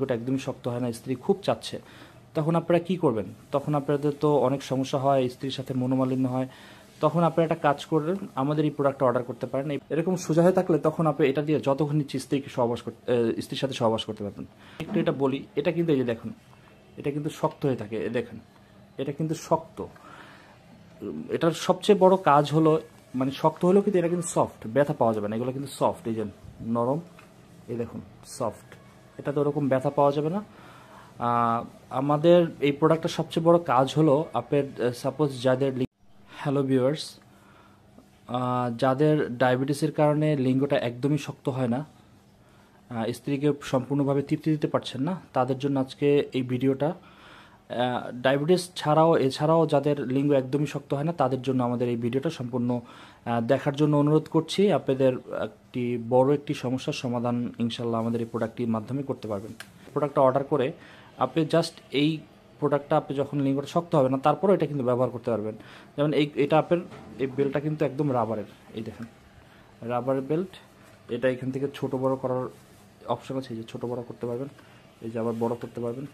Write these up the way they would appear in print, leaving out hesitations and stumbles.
লিঙ্গটা একদমই শক্ত হয় না, স্ত্রী খুব চাচ্ছে, তখন আপনারা কি করবেন? তখন আপনাদের তো অনেক সমস্যা হয়, স্ত্রীর সাথে মনোমালিন্য হয়। তখন আপনারা একটা কাজ করবেন, আমাদের এই প্রোডাক্টটা অর্ডার করতে পারেন। এরকম সোজা হয়ে থাকলে তখন আপনি এটা দিয়ে যতক্ষণ ইচ্ছে স্ত্রীর সাথে সহবাস করতে পারবেন। একটু এটা বলি, এটা কিন্তু এই যে দেখুন, এটা কিন্তু শক্ত হয়ে থাকে, দেখেন এটা কিন্তু শক্ত। এটার সবচেয়ে বড় কাজ হলো, মানে শক্ত হলেও কিন্তু এটা কিন্তু সফট, ব্যথা পাওয়া যাবে না। এগুলো কিন্তু সফট, এই যে নরম, এই দেখুন সফট, এটা তো ওরকম ব্যথা পাওয়া যাবে না। আমাদের এই প্রোডাক্টের সবচেয়ে বড় কাজ হলো আপনার সাপোজ যাদের, হ্যালো ভিউয়ার্স, যাদের ডায়াবেটিসের কারণে লিঙ্গটা একদমই শক্ত হয় না, স্ত্রীকে সম্পূর্ণভাবে তৃপ্তি দিতে পারছেন না, তাদের জন্য আজকে এই ভিডিওটা। ডায়াবেটিস এছাড়াও যাদের লিঙ্গ একদমই শক্ত হয় না, তাদের জন্য আমাদের এই ভিডিওটা সম্পূর্ণ দেখার জন্য অনুরোধ করছি। আপনাদের একটি সমস্যার সমাধান ইনশাল্লাহ আমাদের এই প্রোডাক্টটির মাধ্যমে করতে পারবেন। প্রোডাক্টটা অর্ডার করে আপনি জাস্ট এই প্রোডাক্টটা আপনি যখন লিঙ্গটা শক্ত হবে না, তারপরেও এটা কিন্তু ব্যবহার করতে পারবেন। যেমন এটা আপনার এই বেল্টটা কিন্তু একদম রাবারের, এই দেখেন রাবারের বেল্ট। এটা এখান থেকে ছোট বড় করার অপশন আছে, এই যে ছোট বড় করতে পারবেন, এই যে আবার বড় করতে পারবেন।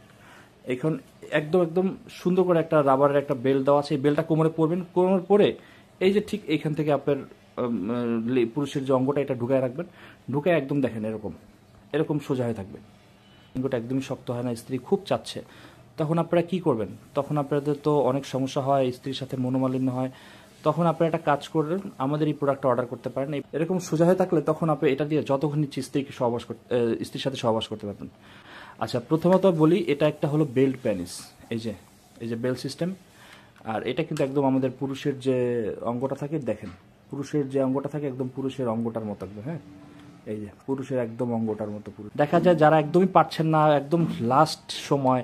এখন একদম সুন্দর করে একটা রাবারের একটা বেল্ট দেওয়া আছে, এই বেল্টটা কোমরে পরবেন, কোমরে পরে এই যে ঠিক এইখান থেকে আপনার পুরুষের যে অঙ্গটা এটা ঢুকায় রাখবেন, ঢুকায় একদম দেখেন এরকম সোজা হয়ে থাকবে। লিঙ্গটা একদমই শক্ত হয় না, স্ত্রী খুব চাচ্ছে, তখন আপনারা কি করবেন? তখন আপনাদের তো অনেক সমস্যা হয়, স্ত্রীর সাথে মনোমালিন্য হয়। তখন আপনারা একটা কাজ করবেন, আমাদের এই প্রোডাক্টটা অর্ডার করতে পারেন। এরকম সোজা হয়ে থাকলে তখন আপনি এটা দিয়ে যতক্ষণ ইচ্ছে স্ত্রীর সাথে সহবাস করতে পারবেন। আচ্ছা, প্রথমত বলি, এটা একটা হলো বেল্ট প্যানিস, এই যে বেল্ট সিস্টেম। আর এটা কিন্তু একদম আমাদের পুরুষের যে অঙ্গটা থাকে, দেখেন পুরুষের যে অঙ্গটা থাকে একদম পুরুষের অঙ্গটার মতো একদম, হ্যাঁ এই যে পুরুষের একদম অঙ্গটার মতো। দেখা যায় যারা একদমই পারছেন না, একদম লাস্ট সময়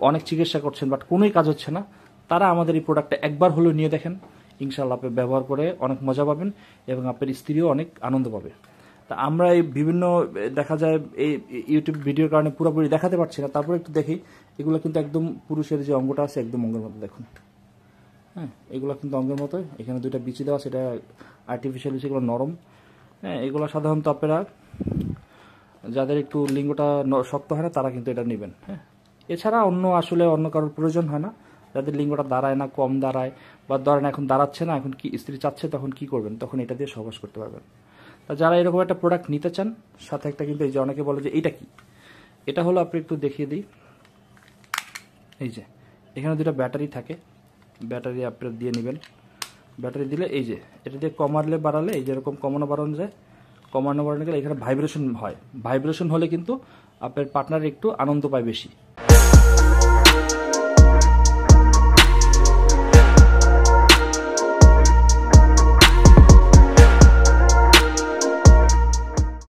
অনেক চিকিৎসা করছেন বাট কোনোই কাজ হচ্ছে না, তারা আমাদের এই প্রোডাক্টটা একবার হলেও নিয়ে দেখেন, ইনশাল্লাহ আপনি ব্যবহার করে অনেক মজা পাবেন এবং আপনার স্ত্রীও অনেক আনন্দ পাবে। তা আমরা এই বিভিন্ন দেখা যায় এই ইউটিউব ভিডিওর কারণে পুরোপুরি দেখাতে পারছি না, তারপরে একটু দেখি, এগুলো কিন্তু একদম পুরুষের যে অঙ্গটা আছে একদম অঙ্গের মতো, দেখুন হ্যাঁ এগুলো কিন্তু অঙ্গের মতো। এখানে দুইটা বিচি দেওয়া, সেটা আর্টিফিশিয়াল, সেগুলো নরম। হ্যাঁ এগুলো সাধারণত আপনারা যাদের একটু লিঙ্গটা শক্ত হয় না তারা কিন্তু এটা নেবেন। হ্যাঁ এছাড়া অন্য কারোর প্রয়োজন হয় না, যাদের লিঙ্গটা দাঁড়ায় না, কম দাঁড়ায়, বা ধরেন এখন দাঁড়াচ্ছে না, এখন কি স্ত্রী চাচ্ছে, তখন কি করবেন? তখন এটা দিয়ে সহবাস করতে পারবেন। তা যারা এরকম একটা প্রোডাক্ট নিতে চান, সাথে একটা কিন্তু এই যে অনেকে বলে যে এটা কি, এটা হলো, আপনি একটু দেখিয়ে দিই, এই যে এখানে দুটো ব্যাটারি থাকে, ব্যাটারি আপনি দিয়ে নেবেন। ব্যাটারি দিলে এই যে এটা দিয়ে কমালে বাড়ালে, এই যেরকম কমানো বাড়ানো যায়, কমানো বাড়ানো গেলে এখানে ভাইব্রেশন হয়, ভাইব্রেশন হলে কিন্তু আপনার পার্টনার একটু আনন্দ পায় বেশি।